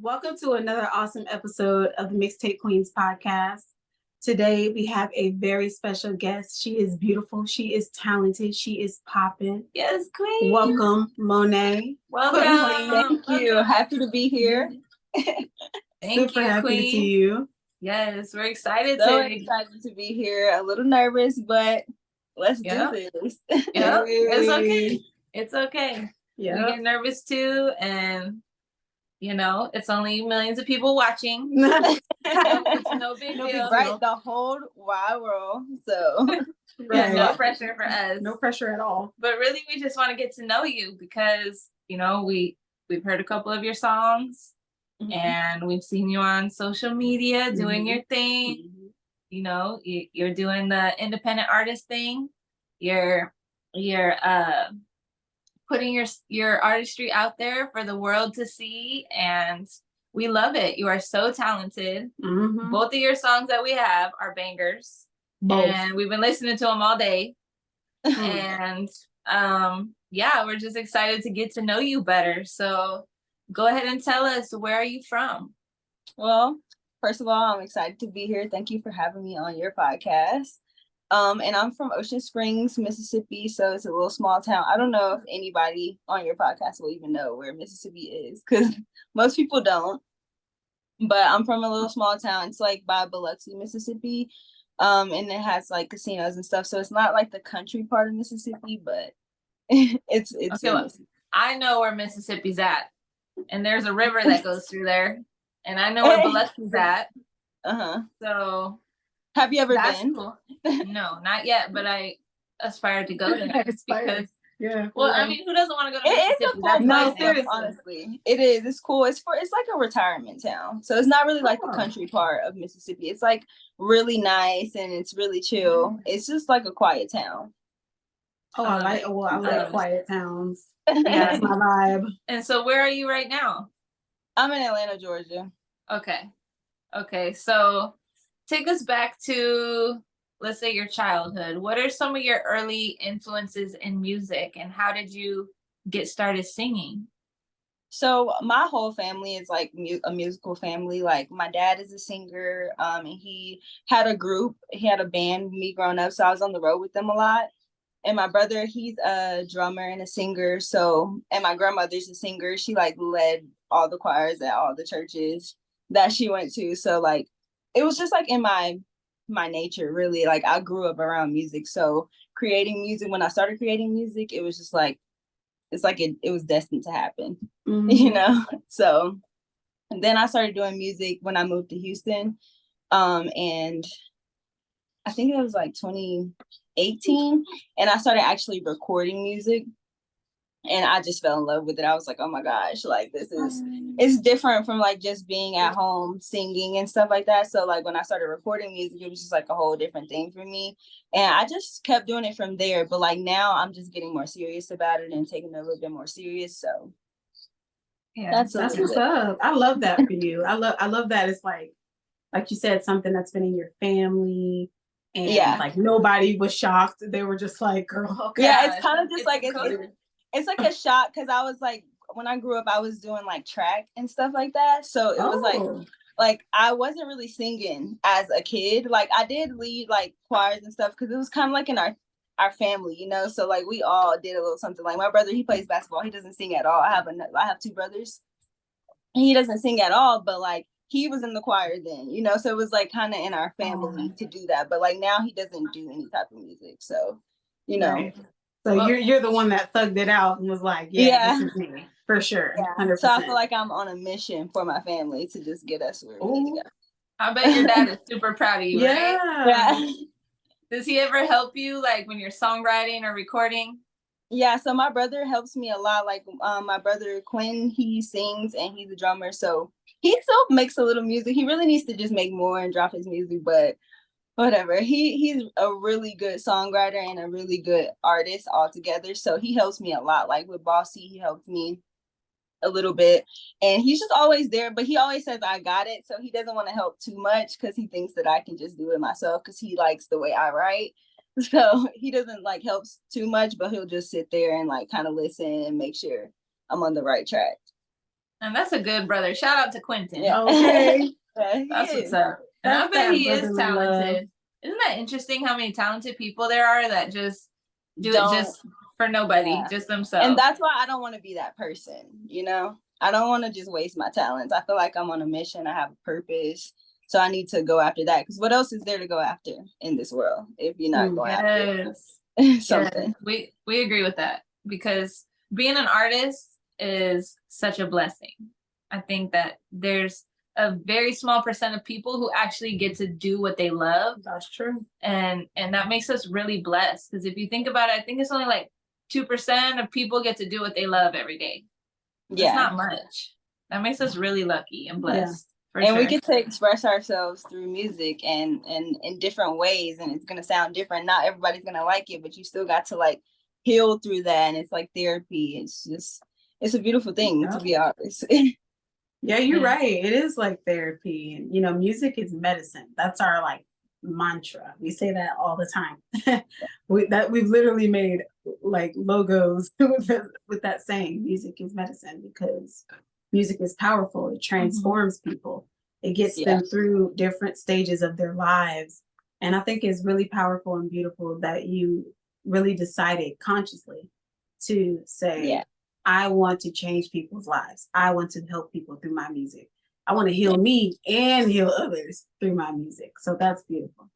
Welcome to another awesome episode of the Mixtape Queens podcast. Today we have a very special guest. She is beautiful. She is talented. She is popping. Yes, queen. Welcome, Monet. Welcome. Thank you. Happy to be here. Thank Super you, happy queen. to see you. Yes, we're excited So to. excited to be here. A little nervous, but let's do this. Yep. It's okay. It's okay. Yeah. We get nervous too, and it's only millions of people watching. It's no big deal. Right, the whole wide world. So Yeah, no pressure for us. No pressure at all. But really, we just want to get to know you because we've heard a couple of your songs, and we've seen you on social media doing your thing. You're doing the independent artist thing. You're putting your artistry out there for the world to see, and we love it. You are so talented. Both of your songs that we have are bangers. Both. And we've been listening to them all day. And we're just excited to get to know you better. So go ahead and tell us, where are you from? Well, first of all, I'm excited to be here. Thank you for having me on your podcast. And I'm from Ocean Springs, Mississippi, so it's a little small town. I don't know if anybody on your podcast will even know where Mississippi is, because most people don't. But I'm from a little small town. It's like by Biloxi, Mississippi. And it has like casinos and stuff. So it's not like the country part of Mississippi, but it's okay, well, I know where Mississippi's at. And there's a river that goes through there. And I know where Biloxi's at. So have you ever been? Cool. No, not yet, but I aspire to go there because yeah. Well, I mean, who doesn't want to go to Mississippi? It is a cool place, honestly. It is. It's cool. It's like a retirement town. So it's not really like the country part of Mississippi. It's like really nice and it's really chill. It's just like a quiet town. I like quiet towns. Yeah, that's my vibe. And so where are you right now? I'm in Atlanta, Georgia. Okay. So take us back to, let's say, your childhood. What are some of your early influences in music, and how did you get started singing? So my whole family is like a musical family. Like my dad is a singer, and he had a group. He had a band me growing up, so I was on the road with them a lot. And my brother, he's a drummer and a singer. And my grandmother's a singer. She like led all the choirs at all the churches that she went to. So like it was just like in my nature, really. Like I grew up around music, so creating music, when I started creating music, it was just like it was destined to happen. So and then I started doing music when I moved to Houston, and I think it was like 2018, and I started actually recording music. And I just fell in love with it. I was like, oh my gosh, like it's different from like just being at home singing and stuff like that. So like when I started recording music, it was just like a whole different thing for me. And I just kept doing it from there. But like now I'm just getting more serious about it and taking it a little bit more serious. So yeah, that's what's up. I love that for you. I love that it's like you said, something that's been in your family. And like nobody was shocked. They were just like, girl, okay. Yeah, it's kind of just like it's like a shock, because I was like, when I grew up, I was doing like track and stuff like that. So it was like I wasn't really singing as a kid. Like I did lead like choirs and stuff because it was kind of like in our family, So like we all did a little something. Like my brother, he plays basketball. He doesn't sing at all. I have two brothers. He doesn't sing at all, but like he was in the choir then, So it was like kind of in our family to do that. But like now he doesn't do any type of music. So, Right. So you're the one that thugged it out and was like, this is me, for sure. Yeah. 100%. So I feel like I'm on a mission for my family to just get us where we need to go. I bet your dad is super proud of you, right? Yeah. Does he ever help you, like when you're songwriting or recording? Yeah, so my brother helps me a lot. Like my brother Quinn, he sings and he's a drummer, so he still makes a little music. He really needs to just make more and drop his music, but whatever. He's a really good songwriter and a really good artist altogether. So he helps me a lot. Like with Bossy, he helped me a little bit. And he's just always there, but he always says I got it. So he doesn't want to help too much because he thinks that I can just do it myself because he likes the way I write. So he doesn't like help too much, but he'll just sit there and like kind of listen and make sure I'm on the right track. And that's a good brother. Shout out to Quentin. Yeah. Okay. That's what's up. And I bet he is talented. Love. Isn't that interesting how many talented people there are that just do it just for nobody, just themselves? And that's why I don't want to be that person, you know? I don't want to just waste my talents. I feel like I'm on a mission. I have a purpose. So I need to go after that. Because what else is there to go after in this world if you're not going after something? Yes. We agree with that. Because being an artist is such a blessing. I think that there's a very small percent of people who actually get to do what they love. That's true. And that makes us really blessed. Because if you think about it, I think it's only like 2% of people get to do what they love every day. Yeah. It's not much. That makes us really lucky and blessed. Yeah. And we get to express ourselves through music and in different ways. And it's going to sound different. Not everybody's going to like it, but you still got to like heal through that. And it's like therapy. It's a beautiful thing to be honest. Yeah, you're right. It is like therapy. And, you know, music is medicine. That's our like mantra. We say that all the time. We've literally made like logos with that saying, music is medicine, because music is powerful. It transforms people. It gets them through different stages of their lives. And I think it's really powerful and beautiful that you really decided consciously to say, I want to change people's lives. I want to help people through my music. I want to heal me and heal others through my music. So that's beautiful.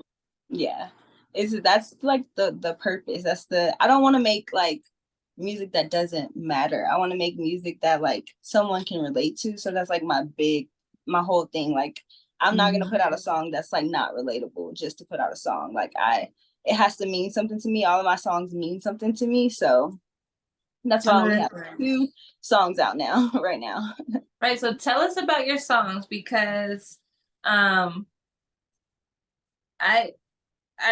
Yeah. That's like the purpose. I don't want to make like music that doesn't matter. I want to make music that like someone can relate to. So that's like my whole thing. Like I'm not going to put out a song that's like not relatable just to put out a song. Like it has to mean something to me. All of my songs mean something to me. So that's why we have 2 songs out now, right now. Right. So tell us about your songs, because I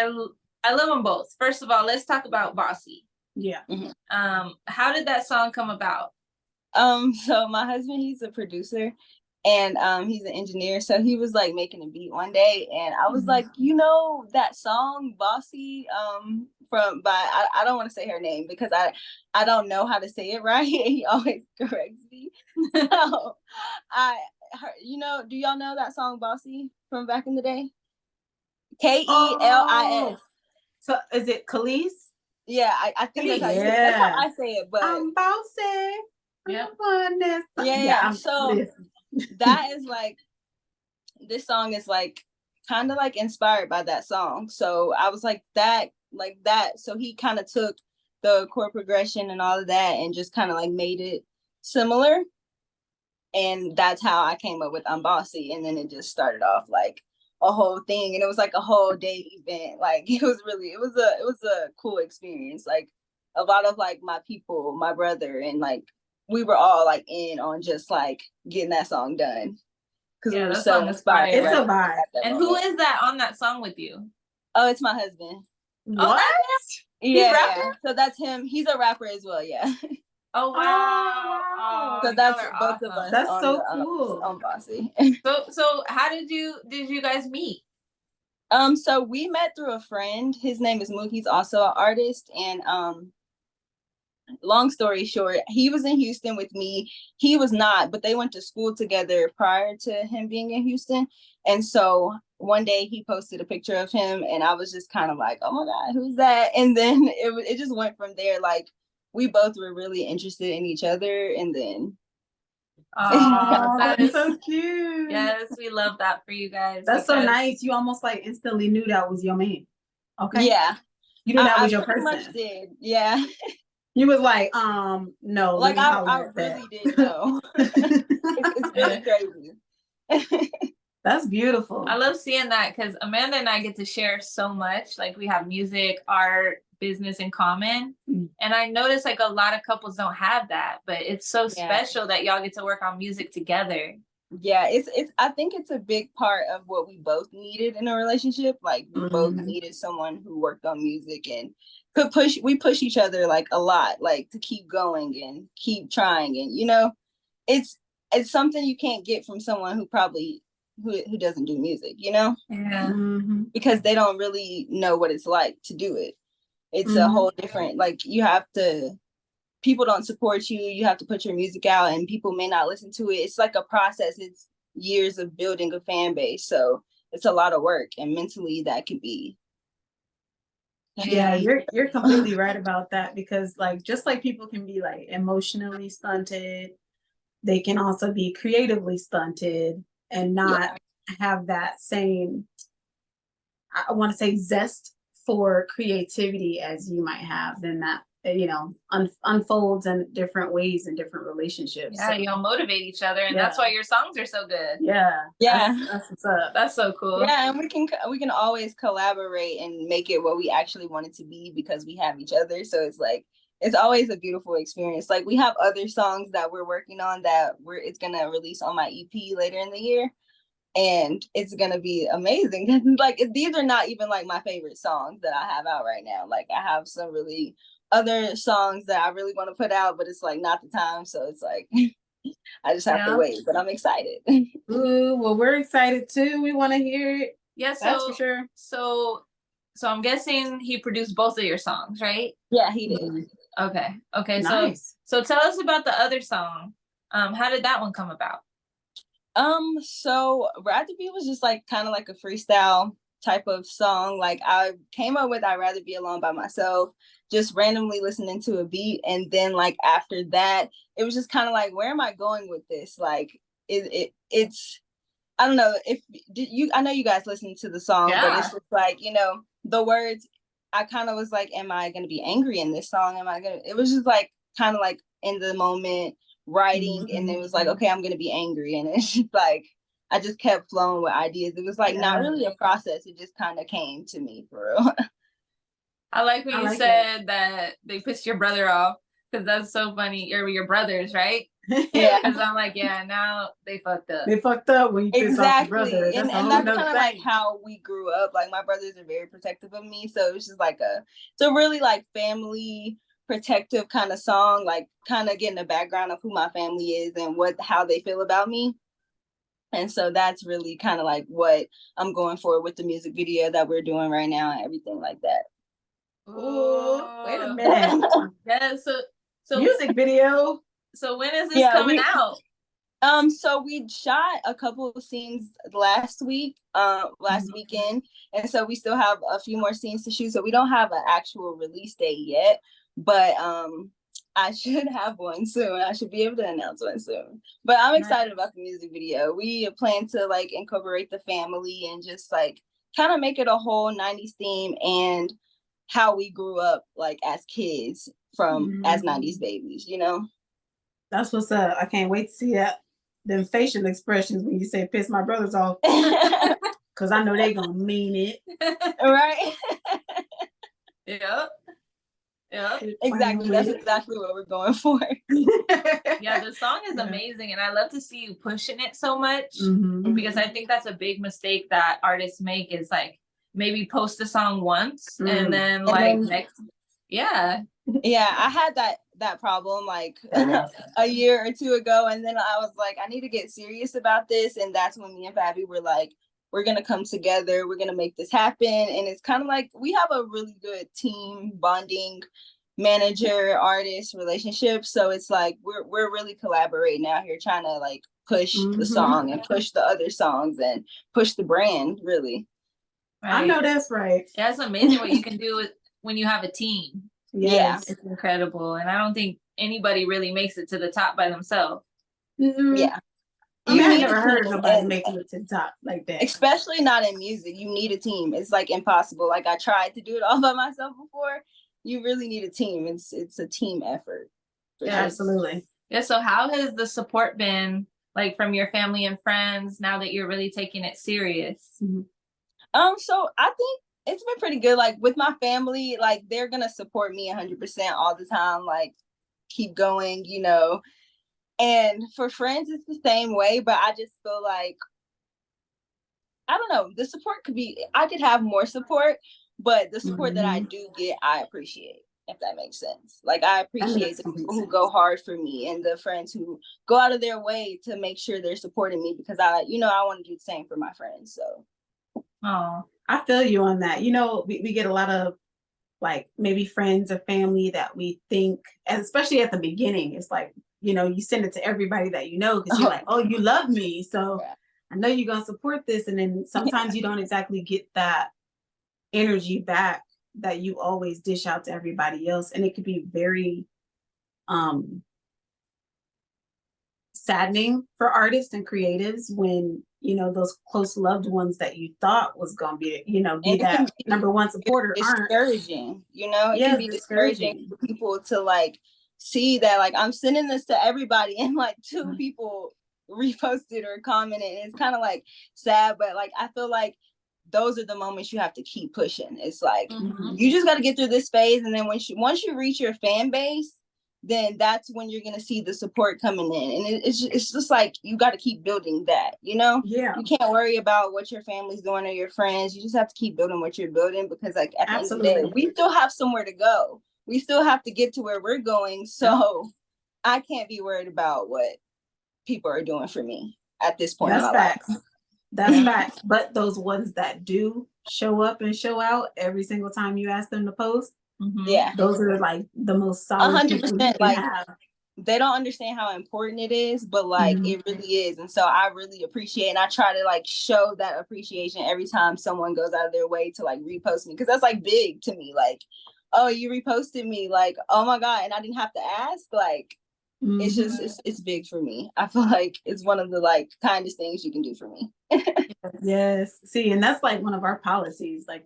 love them both. First of all, let's talk about Bossy. Yeah. How did that song come about? So my husband, he's a producer and he's an engineer. So he was like making a beat one day and I was like, you know, that song Bossy I don't want to say her name because I don't know how to say it right. He always corrects me. So do y'all know that song Bossy from back in the day? Kelis. So is it Kelis? Yeah, I think that's how I say it. But I'm bossy. Yeah. So that is like, this song is like kind of like inspired by that song. So I was like that. So he kind of took the chord progression and all of that and just kind of like made it similar. And that's how I came up with I'm Bossy. And then it just started off like a whole thing. And it was like a whole day event. Like it was a cool experience. Like a lot of like my people, my brother, and like we were all like in on just like getting that song done. Because we were so inspired. It's a vibe. And who is that on that song with you? Oh, it's my husband. What? Yeah. So that's him. He's a rapper as well. Yeah. Oh wow! So that's both of us. That's so cool. On Bossy. So how did you guys meet? So we met through a friend. His name is Mook. He's also an artist. And long story short, he was in Houston with me. He was not, but they went to school together prior to him being in Houston. And so one day he posted a picture of him and I was just kind of like, oh my God, who's that? And then it just went from there. Like we both were really interested in each other. And then that is so cute. Yes, we love that for you guys. That's so nice. You almost like instantly knew that was your man. Okay. Yeah. You knew that was your person. Pretty much did. Yeah. You was like, no. Like I really did know. It's really crazy. That's beautiful. I love seeing that because Amanda and I get to share so much. Like we have music, art, business in common. And I notice like a lot of couples don't have that, but it's so special that y'all get to work on music together. Yeah, it's I think it's a big part of what we both needed in a relationship. Like we both needed someone who worked on music and we push each other like a lot, like to keep going and keep trying. And you know, it's something you can't get from someone who probably who doesn't do music, you know? Yeah. Because they don't really know what it's like to do it. It's a whole different, like people don't support you, you have to put your music out and people may not listen to it. It's like a process. It's years of building a fan base. So it's a lot of work, and mentally that could be. Yeah, you're completely right about that, because like just like people can be like emotionally stunted, they can also be creatively stunted and not have that same, I want to say, zest for creativity as you might have. Then that, you know, unfolds in different ways in different relationships. Yeah, so, you'll motivate each other, and that's why your songs are so good. Yeah, that's what's up. That's so cool. Yeah, and we can always collaborate and make it what we actually want it to be because we have each other. So it's like it's always a beautiful experience. Like we have other songs that we're working on that it's gonna release on my EP later in the year, and it's gonna be amazing. Like these are not even like my favorite songs that I have out right now. Like I have some really other songs that I really want to put out, but it's like not the time. So it's like I just have to wait, but I'm excited. Ooh, well, we're excited too. We want to hear it. Yeah, that's for sure. So I'm guessing he produced both of your songs, right? Yeah, he did. Okay. Nice. So tell us about the other song. How did that one come about? So Rather Be was just like kind of like a freestyle type of song. Like I came up with I'd Rather Be Alone by myself, just randomly listening to a beat, and then like after that it was just kind of like, where am I going with this? Like it's I don't know if I know you guys listen to the song, but it's just like, you know, the words, I kind of was like, am I going to be angry in this song? It was just like kind of like in the moment writing, and it was like, okay, I'm going to be angry. And it's just like, I just kept flowing with ideas. It was like not really a process. It just kind of came to me for real. I like when you said that they pissed your brother off, because that's so funny. You're your brothers, right? Yeah. Because I'm like, yeah, now they fucked up. They fucked up when you piss off your brother. And that's kind of like how we grew up. Like my brothers are very protective of me. So it's just like it's a really like family protective kind of song, like kind of getting a background of who my family is and how they feel about me. And so that's really kind of like what I'm going for with the music video that we're doing right now and everything like that. Ooh, wait a minute. Yeah, so music video. So when is this coming out? So we shot a couple of scenes last weekend, and so we still have a few more scenes to shoot. So we don't have an actual release date yet, but I should have one soon. I should be able to announce one soon. But I'm excited about the music video. We plan to like incorporate the family and just like kind of make it a whole 90s theme and how we grew up like as kids as 90s babies, you know? That's what's up. I can't wait to see that. Them facial expressions when you say piss my brothers off. Because I know they gonna mean it. Right? Yeah. Exactly. That's exactly what we're going for. Yeah, the song is amazing, and I love to see you pushing it so much, because I think that's a big mistake that artists make, is like maybe post a song once and then next. Yeah, I had that problem like a year or two ago, and then I was like, I need to get serious about this, and that's when me and Fabi were like, we're gonna come together, we're gonna make this happen. And it's kind of like we have a really good team bonding manager artist relationship, so it's like we're really collaborating out here trying to like push the song and push the other songs and push the brand, really. Right. I know that's right. Yeah, it's amazing what you can do when you have a team. Yes. It's incredible, and I don't think anybody really makes it to the top by themselves. Yeah, I mean, I never heard of nobody making it to the top like that. Especially not in music. You need a team. It's like impossible. Like I tried to do it all by myself before. You really need a team. It's a team effort. Yeah, absolutely. Yeah. So how has the support been like from your family and friends now that you're really taking it serious? So I think it's been pretty good. Like with my family, like they're gonna support me 100% all the time. Like keep going, you know. And for friends, it's the same way. But I just feel like, I don't know, the support I could have more support, but the support that I do get, I appreciate, if that makes sense. Like I appreciate the people who go hard for me and the friends who go out of their way to make sure they're supporting me, because I want to do the same for my friends. So. Oh, I feel you on that. You know, we get a lot of like maybe friends or family that we think, and especially at the beginning, it's like, you know, you send it to everybody that you know because you're like, oh, you love me, so I know you're gonna support this. And then sometimes you don't exactly get that energy back that you always dish out to everybody else. And it could be very saddening for artists and creatives when, you know, those close loved ones that you thought was gonna be, you know, be that number one supporter aren't. Discouraging, you know, it Yeah, can be discouraging for people to like see that like I'm sending this to everybody and like two people reposted or commented, and it's kind of like sad, but like I feel like those are the moments you have to keep pushing. It's like you just got to get through this phase, and then once you reach your fan base, then that's when you're gonna see the support coming in, and it's just like you got to keep building that, you know. Yeah, you can't worry about what your family's doing or your friends. You just have to keep building what you're building, because like at the end of the day, we still have somewhere to go. We still have to get to where we're going, so I can't be worried about what people are doing for me at this point in my facts. life. That's facts. But those ones that do show up and show out every single time you ask them to post, those are like the most solid 100%. Like they don't understand how important it is, but like it really is. And so I really appreciate, and I try to like show that appreciation every time someone goes out of their way to like repost me, because that's like big to me. Like, oh, you reposted me, like, oh my God, and I didn't have to ask. Like it's just it's big for me. I feel like it's one of the like kindest things you can do for me. Yes. See, and that's like one of our policies. Like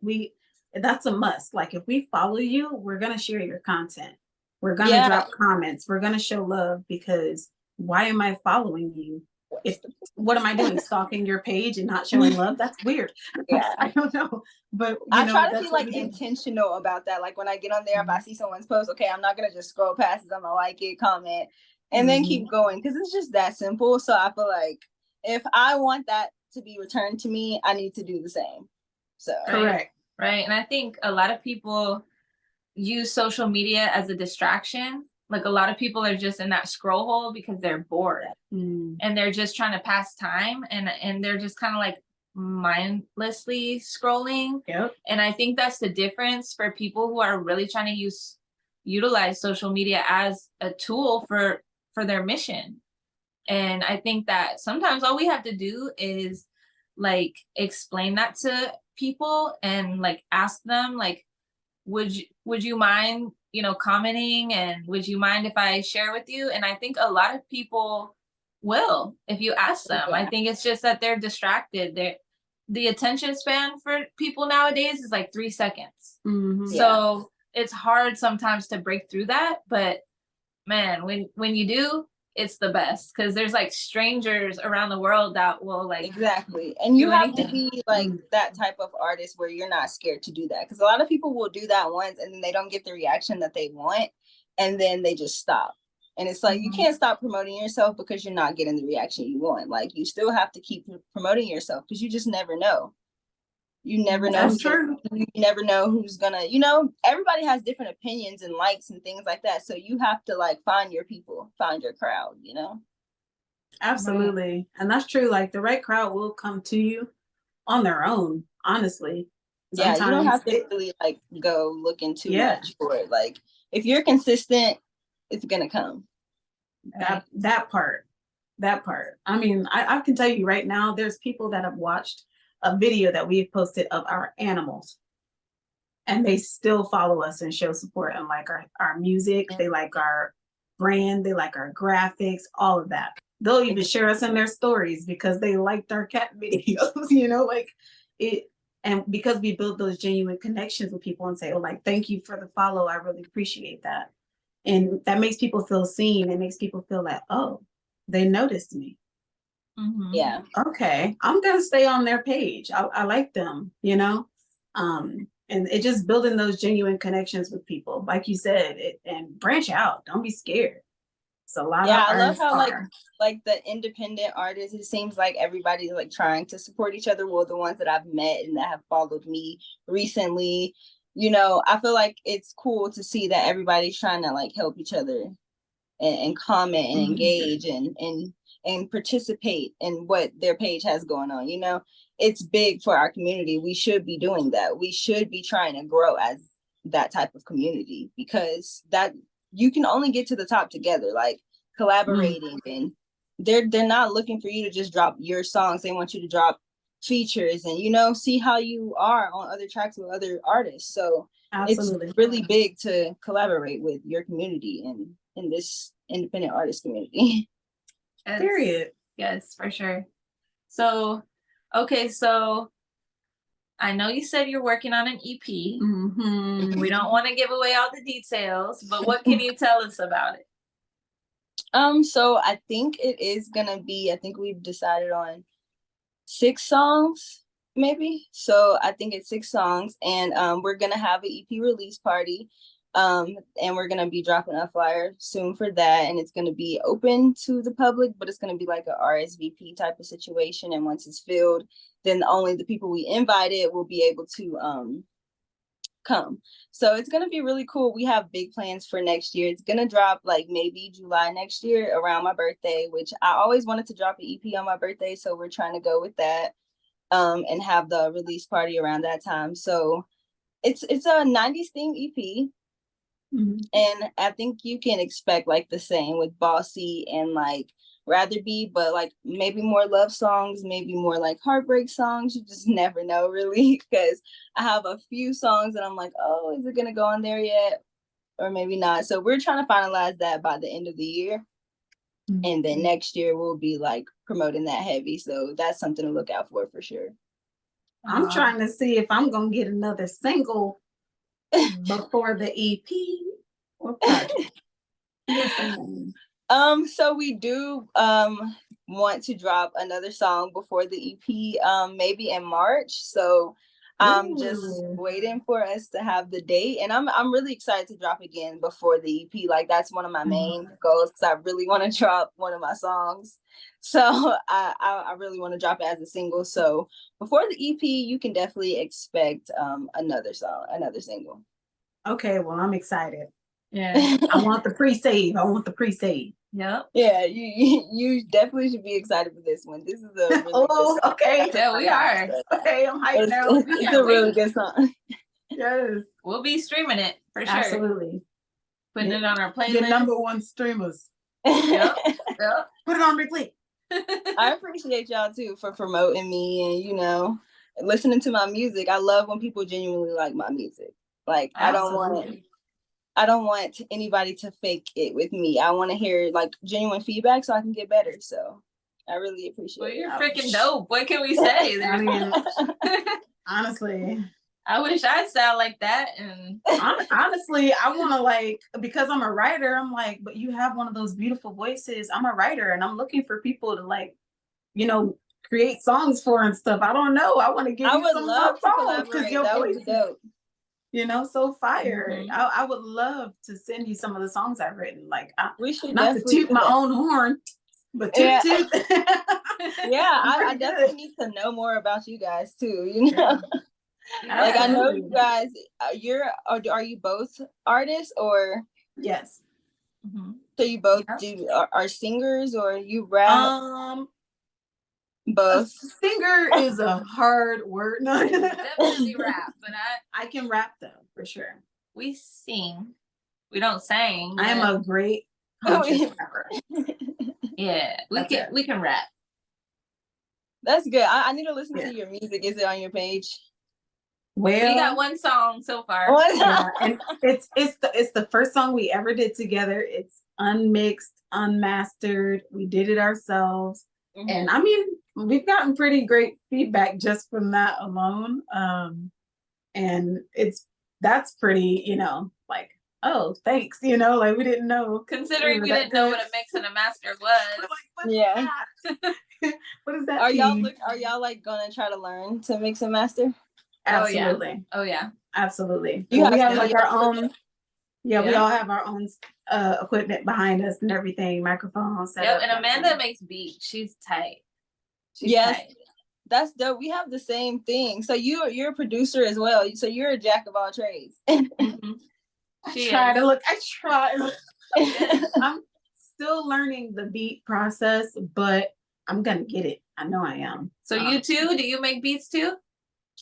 that's a must. Like if we follow you, we're gonna share your content. We're gonna drop comments. We're gonna show love, because why am I following you? What am I doing? Stalking your page and not showing love? That's weird. Yeah. I don't know. But I try to be like intentional about that. Like when I get on there, if I see someone's post, okay, I'm not gonna just scroll past it. I'm gonna like it, comment, and then keep going, because it's just that simple. So I feel like if I want that to be returned to me, I need to do the same. So correct. Right. And I think a lot of people use social media as a distraction. Like a lot of people are just in that scroll hole because they're bored and they're just trying to pass time, and they're just kind of like mindlessly scrolling. And I think that's the difference for people who are really trying to utilize social media as a tool for their mission. And I think that sometimes all we have to do is like explain that to people and like ask them like, would you mind, you know, commenting, and would you mind if I share with you? And I think a lot of people will, if you ask them. I think it's just that they're distracted. The attention span for people nowadays is like 3 seconds. So it's hard sometimes to break through that, but man, when you do, it's the best, because there's like strangers around the world that will like and you have to be like that type of artist where you're not scared to do that, because a lot of people will do that once and then they don't get the reaction that they want, and then they just stop. And it's like you can't stop promoting yourself because you're not getting the reaction you want. Like you still have to keep promoting yourself, because you just never know. You never know. That's true. You never know who's gonna, you know, everybody has different opinions and likes and things like that. So you have to like find your people, find your crowd, you know? Absolutely. And that's true. Like the right crowd will come to you on their own, honestly. Sometimes you don't have to really like go looking too much for it. Like if you're consistent, it's gonna come. That part. I mean, I can tell you right now, there's people that have watched a video that we've posted of our animals, and they still follow us and show support and like our music. They like our brand, they like our graphics, all of that. They'll even share us in their stories because they liked our cat videos, you know, like it. And because we build those genuine connections with people and say, oh, like, thank you for the follow, I really appreciate that. And that makes people feel seen. It makes people feel like, oh, they noticed me. Yeah. Okay, I'm gonna stay on their page. I like them, you know. And it just building those genuine connections with people, like you said, and branch out. Don't be scared. It's a lot. I love how like the independent artists, it seems like everybody's like trying to support each other. Well, the ones that I've met and that have followed me recently, you know, I feel like it's cool to see that everybody's trying to like help each other and comment and engage and participate in what their page has going on. You know, it's big for our community. We should be doing that. We should be trying to grow as that type of community, because that you can only get to the top together, like collaborating. And they're not looking for you to just drop your songs. They want you to drop features and, you know, see how you are on other tracks with other artists. So Absolutely. it's really big to collaborate with your community and in this independent artist community. Yes. Period. Yes, for sure. So, okay, so I know you said you're working on an EP. Mm-hmm. We don't want to give away all the details, but what can you tell us about it? So I think it is gonna be, I think we've decided on 6 songs, maybe. So I think it's 6 songs, and we're gonna have an EP release party. And we're gonna be dropping a flyer soon for that, and it's gonna be open to the public, but it's gonna be like a RSVP type of situation. And once it's filled, then only the people we invited will be able to come. So it's gonna be really cool. We have big plans for next year. It's gonna drop like maybe July next year around my birthday, which I always wanted to drop an EP on my birthday, so we're trying to go with that, and have the release party around that time. So it's a 90s themed EP. And I think you can expect like the same with Bossy and like Rather Be, but like maybe more love songs, maybe more like heartbreak songs. You just never know, really, because I have a few songs that I'm like, oh, is it gonna go on there yet? Or maybe not. So we're trying to finalize that by the end of the year. And then next year we'll be like promoting that heavy. So that's something to look out for sure. I'm trying to see if I'm gonna get another single before the EP or project. So we do want to drop another song before the EP, maybe in March. So I'm just waiting for us to have the date, and I'm really excited to drop again before the EP. Like that's one of my main goals, because I really want to drop one of my songs. So I really want to drop it as a single. So before the EP, you can definitely expect another single. Okay, well, I'm excited. Yeah. I want the pre-save. Yep. Yeah, you definitely should be excited for this one. This is a really good song. Okay. Yeah, we are. Okay, I'm hyped now. It's a really good song. Yes. We'll be streaming it for sure. Absolutely. Putting it on our playlist. Your number 1 streamers. Yep. Put it on replay. I appreciate y'all too for promoting me and, you know, listening to my music. I love when people genuinely like my music. Like I don't want anybody to fake it with me. I want to hear like genuine feedback so I can get better. So I really appreciate it. Well, you're freaking dope. What can we say? I mean, honestly, I wish I sound like that. And honestly, I want to like, because I'm a writer, I'm like, but you have one of those beautiful voices. I'm a writer and I'm looking for people to like, you know, create songs for and stuff. I don't know. I want to give you some love songs because your that voice would be dope. You know, so fire. I would love to send you some of the songs I've written. Like, we should not to toot my own horn, but toot. Yeah, I definitely need to know more about you guys too. You know, like I know you guys. Are you both artists or? Yes. So you both are singers or you rap? Both. Singer is a hard word. No, definitely rap, but I can rap though, for sure. We sing. We don't sing. I am a great conscious rapper. Yeah, we can rap. That's good. I need to listen to your music. Is it on your page? Well, we got 1 song so far. And it's the first song we ever did together. It's unmixed, unmastered. We did it ourselves. And I mean, we've gotten pretty great feedback just from that alone. And that's pretty, you know, like, oh, thanks, you know, like we didn't know. Considering we didn't know what a mix and a master was. Yeah. What is that? Are y'all like gonna try to learn to mix and master? Absolutely. Oh yeah. Absolutely. We have like our own. Yeah, we all have our own equipment behind us and everything, microphones. Yep, and Amanda makes beats. She's tight. Tight. That's dope. We have the same thing. So you're a producer as well. So you're a jack of all trades. I try. I'm still learning the beat process, but I'm gonna get it. I know I am. So you too? Do you make beats too?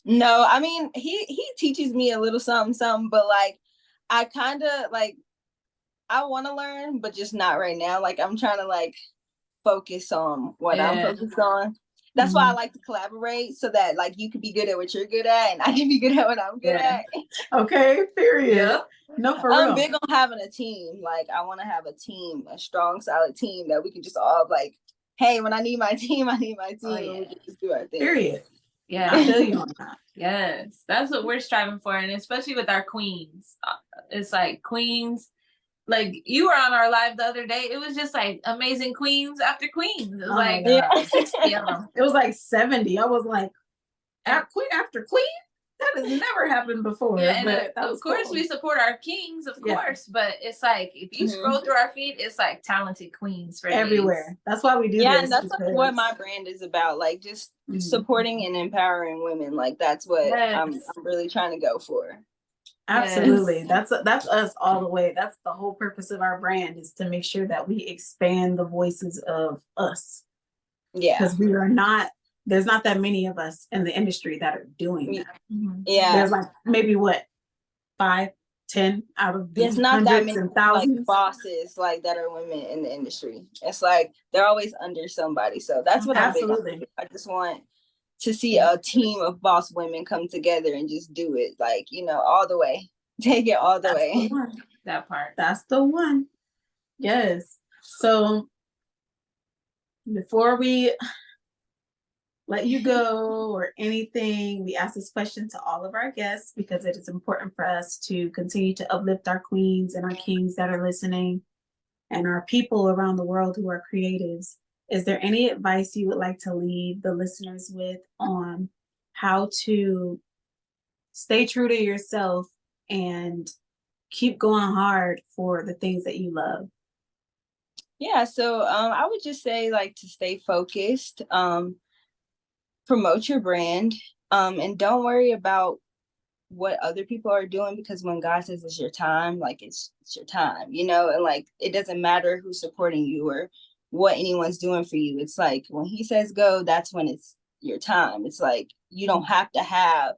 No, I mean he teaches me a little something, but like I kind of like I want to learn, but just not right now. Like I'm trying to like focus on what I'm focused on. That's why I like to collaborate so that like you could be good at what you're good at and I can be good at what I'm good at. Okay, period. Yep. No, for real. I'm big on having a team. Like I want to have a team, a strong, solid team that we can just all like, hey, when I need my team, I need my team. Oh, yeah. And we can just do our thing. Period. Yeah. I feel you on that. Yes, that's what we're striving for, and especially with our queens. It's like queens. Like you were on our live the other day. It was just like amazing queens after queens. It was like 60 of them. It was like 70. I was like, queen after queen? That has never happened before. Yeah, and but of course we support our kings, of course. But it's like if you scroll through our feed, it's like talented queens for everywhere. days. That's why we do this. Yeah, and that's like what my brand is about. Like just supporting and empowering women. Like that's what I'm really trying to go for. Absolutely. Yes. That's us all the way. That's the whole purpose of our brand, is to make sure that we expand the voices of us. Yeah. Because we are not, there's not that many of us in the industry that are doing that. Yeah. There's like maybe what, 5, 10 out of the not that many and thousands like bosses like that are women in the industry. It's like they're always under somebody. So that's what I'm big on. I just want to see a team of boss women come together and just do it, like, you know, all the way. Take it all the way. That part. That's the one. Yes. So before we let you go or anything, we ask this question to all of our guests because it is important for us to continue to uplift our queens and our kings that are listening and our people around the world who are creatives. Is there any advice you would like to leave the listeners with on how to stay true to yourself and keep going hard for the things that you love? Yeah, so I would just say like to stay focused, promote your brand, and don't worry about what other people are doing, because when God says it's your time, like it's your time, you know, and like it doesn't matter who's supporting you or what anyone's doing for you. It's like when he says go, that's when it's your time. It's like you don't have to have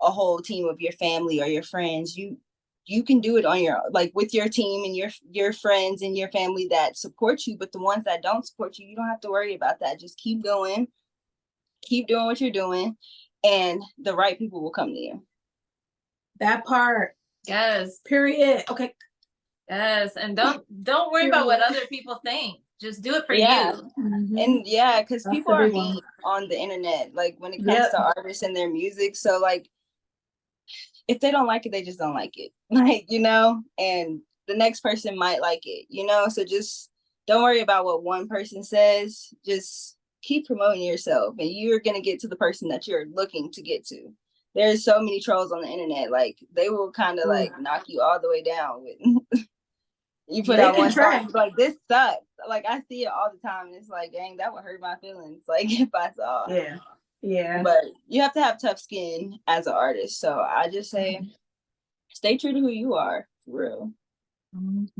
a whole team of your family or your friends. You can do it on your own, like with your team and your friends and your family that support you. But the ones that don't support you, you don't have to worry about that. Just keep going, keep doing what you're doing, and the right people will come to you. That part. Yes. Period. Okay. Yes. And don't worry about what other people think. Just do it for you. And because people are mean on the internet, like when it comes to artists and their music. So like if they don't like it, they just don't like it. Like, you know, and the next person might like it, you know? So just don't worry about what one person says. Just keep promoting yourself and you're going to get to the person that you're looking to get to. There's so many trolls on the internet. Like they will kind of like knock you all the way down with you put out one song, like this sucks. Like I see it all the time and it's like, dang, that would hurt my feelings. Like if I saw. Yeah. But you have to have tough skin as an artist. So I just say stay true to who you are, for real.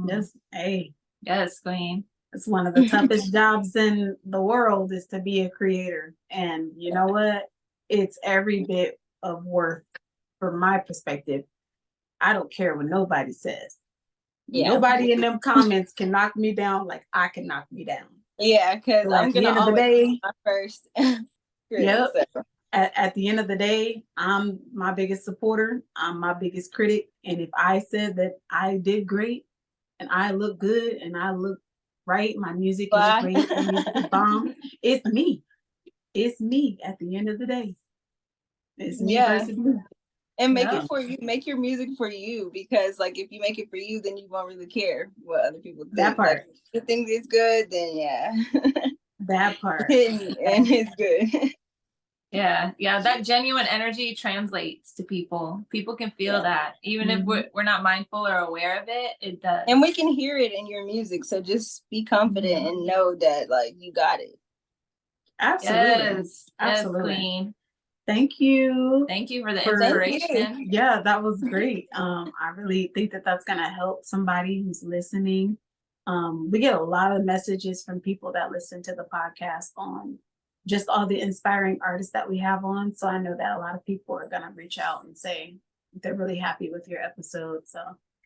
Yes. Hey. Yes, queen. It's one of the toughest jobs in the world is to be a creator. And you know what? It's every bit of worth from my perspective. I don't care what nobody says. Nobody in them comments can knock me down like I can knock me down. Yeah, because so I'm going to always be my first. At the end of the day, I'm my biggest supporter. I'm my biggest critic. And if I said that I did great and I look good and I look right, my music is great, my music is bomb, it's me. It's me at the end of the day. It's me versus me. And make it for you. Make your music for you, because like if you make it for you, then you won't really care what other people think. That part. Like, if you think it's good, then that part. and it's good. Yeah, that genuine energy translates to people. People can feel that, even if we're not mindful or aware of it. It does, and we can hear it in your music. So just be confident and know that like you got it. Absolutely, absolutely. Yes, queen. Thank you. Thank you for the inspiration. Yeah, that was great. I really think that that's gonna help somebody who's listening. We get a lot of messages from people that listen to the podcast on just all the inspiring artists that we have on. So I know that a lot of people are gonna reach out and say they're really happy with your episode. So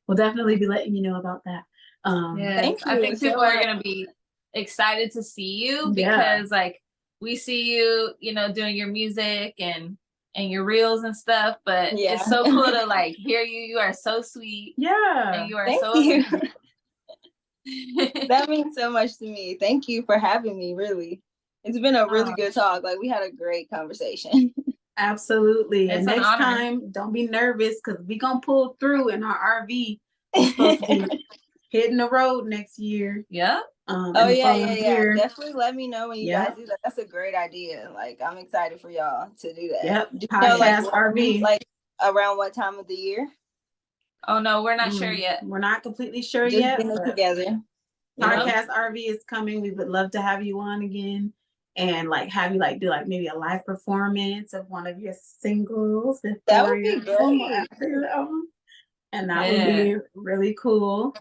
we'll definitely be letting you know about that. Yes, I think people are gonna be excited to see you because like we see you, you know, doing your music and your reels and stuff, but it's so cool to like hear you. You are so sweet. Yeah. And you are Thank so you. That means so much to me. Thank you for having me, really. It's been a really good talk. Like we had a great conversation. Absolutely. It's and an next honor. time, don't be nervous because we gonna pull through in our RV. We're supposed to be hitting the road next year. Yeah. Oh yeah. Definitely let me know when you guys do that. That's a great idea. Like I'm excited for y'all to do that. Yep. Podcast RV. Like around what time of the year? Oh no, we're not sure yet. We're not completely sure Just yet. getting it together. Podcast RV is coming. We would love to have you on again and like have you like do like maybe a live performance of one of your singles. That would be great. And that would be really cool.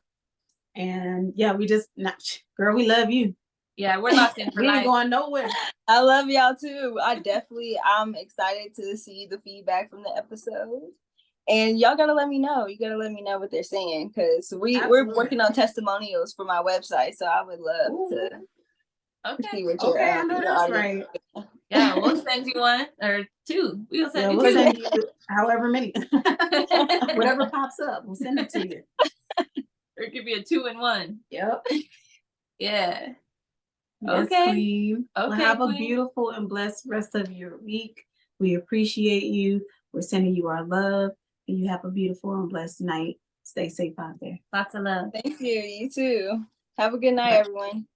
And yeah, we just girl, we love you. Yeah, we're locked in for we life. ain't going nowhere. I love y'all too. I'm excited to see the feedback from the episode. And y'all gotta let me know. You gotta let me know what they're saying because we're working on testimonials for my website. So I would love to see what you're I know that's right. Yeah, we'll send you one or two. We'll send you we'll two. Send you however many. Whatever pops up, we'll send it to you. Or it could be a 2-in-1. Yep. Yeah. Yes, Queen. Okay. Well, have a beautiful and blessed rest of your week. We appreciate you. We're sending you our love. And you have a beautiful and blessed night. Stay safe out there. Lots of love. Thank you. You too. Have a good night, everyone.